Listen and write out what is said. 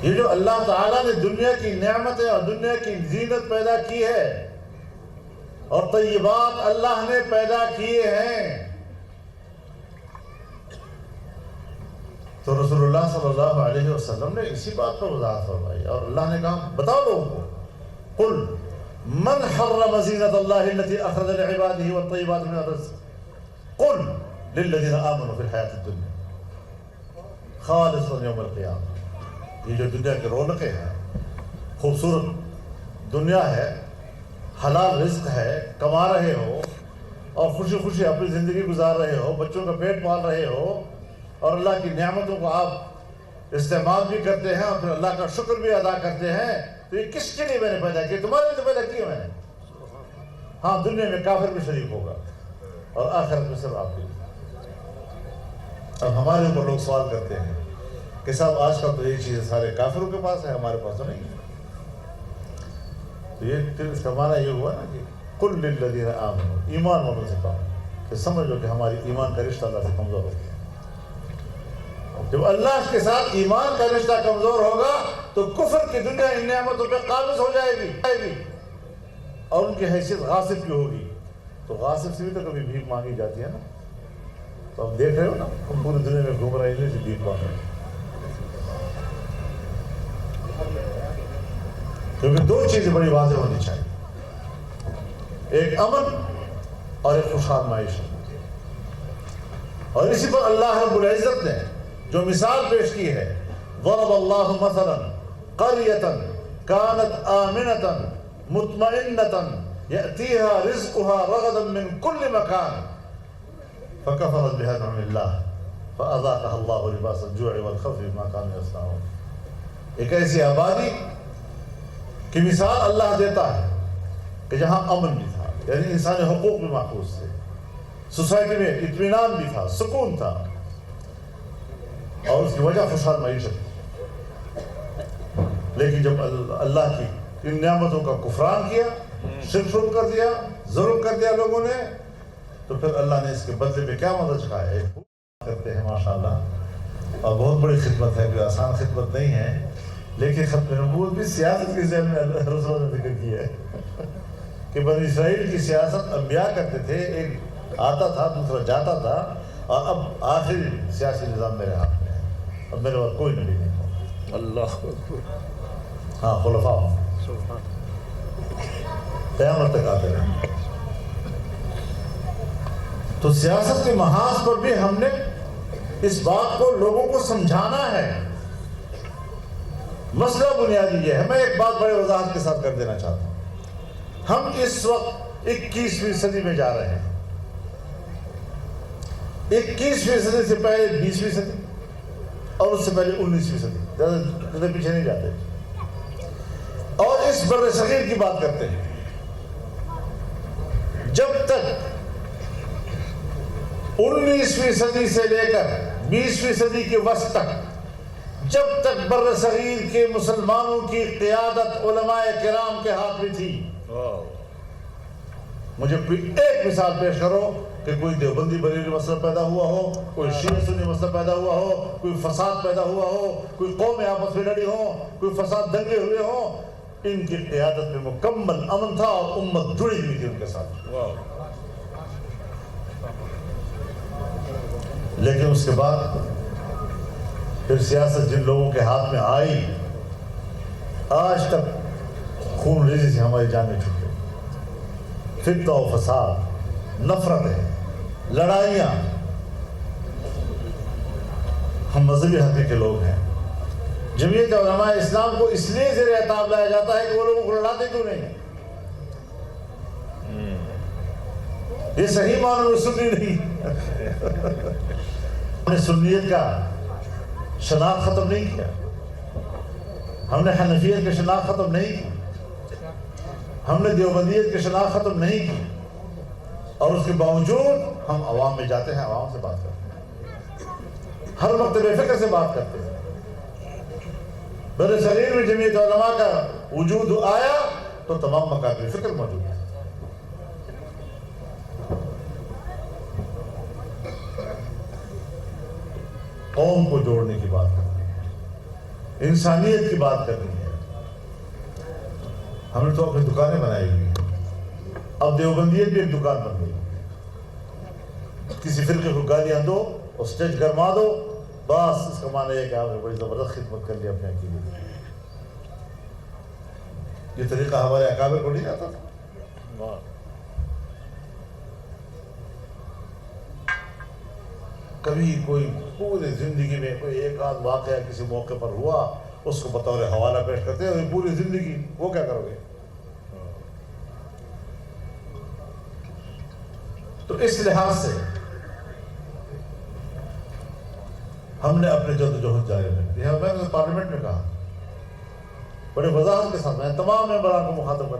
یہ جو اللہ تعالیٰ نے دنیا کی نعمتیں اور دنیا کی زینت پیدا کی ہے اور طیبات اللہ نے پیدا کیے ہیں، تو رسول اللہ صلی اللہ علیہ وسلم نے اسی بات پر وضاحت فرمائی، اور اللہ نے کہا بتاؤ لوگوں کو، قل من حرم زینت اللہ التي اخرج لعباده والطیبات من الرزق قل للذین آمنوا فی الحیاۃ الدنیا خالصا یوم القیامہ۔ یہ جو دنیا کی رونقیں ہیں، خوبصورت دنیا ہے، حلال رزق ہے، کما رہے ہو اور خوشی خوشی اپنی زندگی گزار رہے ہو، بچوں کا پیٹ پال رہے ہو اور اللہ کی نعمتوں کو آپ استعمال بھی کرتے ہیں اور پھر اللہ کا شکر بھی ادا کرتے ہیں، تو یہ کس کے لیے میں نے پیدا کیا؟ تمہارے لیے پیدا کیا میں نے۔ ہاں، دنیا میں کافر بھی شریک ہوگا اور آخرت میں صرف آپ کے لیے۔ اب ہمارے اوپر لوگ سوال کرتے ہیں کہ صاحب آج کل تو یہ چیزیں سارے کافروں کے پاس ہے، ہمارے پاس تو نہیں ہے۔ تو یہ پھر اس کا معنی یہ ہوا نا کہ قل للذین آمنوا، ایمان والوں سے کہا کہ سمجھ لو کہ ہماری ایمان کا رشتہ اللہ سے کمزور ہو گیا۔ جب اللہ کے ساتھ ایمان کا رشتہ کمزور ہوگا تو کفر کی دنیا ان نعمتوں پہ قابض ہو جائے گی اور ان کی حیثیت غاصب کی ہوگی۔ تو غاصب سے بھی تو کبھی بھیک مانگی جاتی ہے نا، تو اب دیکھ رہے ہو نا، ہم پوری دنیا میں گھوم رہے ہیں سے بھیک مانگ رہے ہیں، کیونکہ دو چیزیں بڑی واضح ہونی چاہیے، ایک امن اور ایک خوشحال معیشت۔ اور اسی پر اللہ رب العزت نے جو مثال پیش کی ہے، ضرب اللہ مثلا قریۃ کانت آمنۃ مطمئنۃ یأتیہا رزقہا رغدا من کل مکان فکفرت بانعم اللہ فاذاقہا اللہ لباس الجوع والخوف بما کانوا یصنعون۔ ایک ایسی آبادی کی مثال اللہ دیتا ہے کہ جہاں امن بھی تھا، یعنی انسانی حقوق بھی محفوظ تھے، سوسائٹی میں اطمینان بھی تھا، سکون تھا، اور اس کی وجہ خوشحال معیشت تھی۔ لیکن جب اللہ کی ان نعمتوں کا کفران کیا، شرک شروع کر دیا، ظلم کر دیا لوگوں نے، تو پھر اللہ نے اس کے بدلے میں کیا مدد چکھایا ہے۔ کرتے ہیں ماشاءاللہ، اور بہت بڑی خدمت ہے، کوئی آسان خدمت نہیں ہے، لیکن ختم نبوت بھی سیاست کے ذہن میں اللہ رسول نے ذکر کیا ہے کہ بنی اسرائیل کی سیاست انبیاء کرتے تھے، ایک آتا تھا دوسرا جاتا تھا، اور اب آخری سیاسی نظام میرے ہاتھ میں ہے، اب میرے بعد کوئی نبی نہیں ہو۔ اللہ ہاں، خلفاء قیامت تک آتے رہیں۔ تو سیاست کے محاذ پر بھی ہم نے اس بات کو لوگوں کو سمجھانا ہے۔ مسئلہ بنیادی یہ ہے، میں ایک بات بڑے وضاحت کے ساتھ کر دینا چاہتا ہوں۔ ہم اس وقت 21ویں صدی میں جا رہے ہیں، 21ویں صدی سے پہلے 20ویں صدی اور اس سے پہلے 19ویں صدی، زیادہ پیچھے نہیں جاتے، اور اس بر صغیر کی بات کرتے ہیں۔ جب تک 19ویں صدی سے لے کر 20ویں صدی کے وسط تک، جب تک بر صغیر کے مسلمانوں کی قیادت علماء کرام کے ہاتھ میں تھی، مجھے کوئی ایک مثال پیش کرو کہ کوئی دیوبندی بریلوی مسئلہ پیدا ہوا ہو، کوئی شیعہ سنی مسئلہ پیدا ہوا ہو، کوئی فساد پیدا ہوا ہو، کوئی قوم آپس میں لڑی ہو، کوئی فساد دنگے ہوئے ہوں۔ ان کی قیادت میں مکمل امن تھا اور امت جڑی ہوئی تھی ان کے ساتھ۔ لیکن اس کے بعد پھر سیاست جن لوگوں کے ہاتھ میں آئی، آج تک خون ریزی سے ہماری جانیں چھوٹے، فتنہ و فساد، نفرتیں، لڑائیاں۔ ہم مذہبی حقیقی لوگ ہیں، جمعیت علماء اسلام کو اس لیے زیر اعتاب لایا جاتا ہے کہ وہ لوگوں کو لڑاتے کیوں نہیں ہیں۔ یہ صحیح معنوں میں سنی نہیں، ہم نے سنیت کا شناخت ختم نہیں کیا، ہم نے حنفیت کی شناخت ختم نہیں کی، ہم نے دیوبندیت کی شناخت ختم نہیں کی، اور اس کے باوجود ہم عوام میں جاتے ہیں، عوام سے بات کرتے ہیں، ہر وقت بے فکر سے بات کرتے ہیں۔ بر صغیر میں جمعیت علماء کا وجود آیا تو تمام مکاتب فکر موجود ہیں۔ قوم کو جوڑنے کی بات کرتے ہیں، انسانیت کی بات کرنی ہے. ہم نے تو اپنی دکانیں بنائی ہوئی ہیں. اب دیوبندیت بھی ایک دکان بن گئی. کسی فرقے کو گالیاں دو اور اسٹیج گرما دو، بس اس کا معنی ہے کہ آپ نے بڑی زبردست خدمت کر لی اپنے عقیدے کی. یہ طریقہ ہمارے اکابر کو نہیں آتا تھا. کبھی کوئی پوری زندگی میں کوئی ایک آدھ واقعہ کسی موقع پر ہوا، اس کو بطور حوالہ پیش کرتے ہیں، اور پوری زندگی وہ کیا کرو گے؟ تو اس لحاظ سے ہم نے اپنے جدوجہد جاری رکھی ہے. میں نے پارلیمنٹ میں کہا بڑے وضاحت کے ساتھ، میں تمام ممبران کو مخاطب کر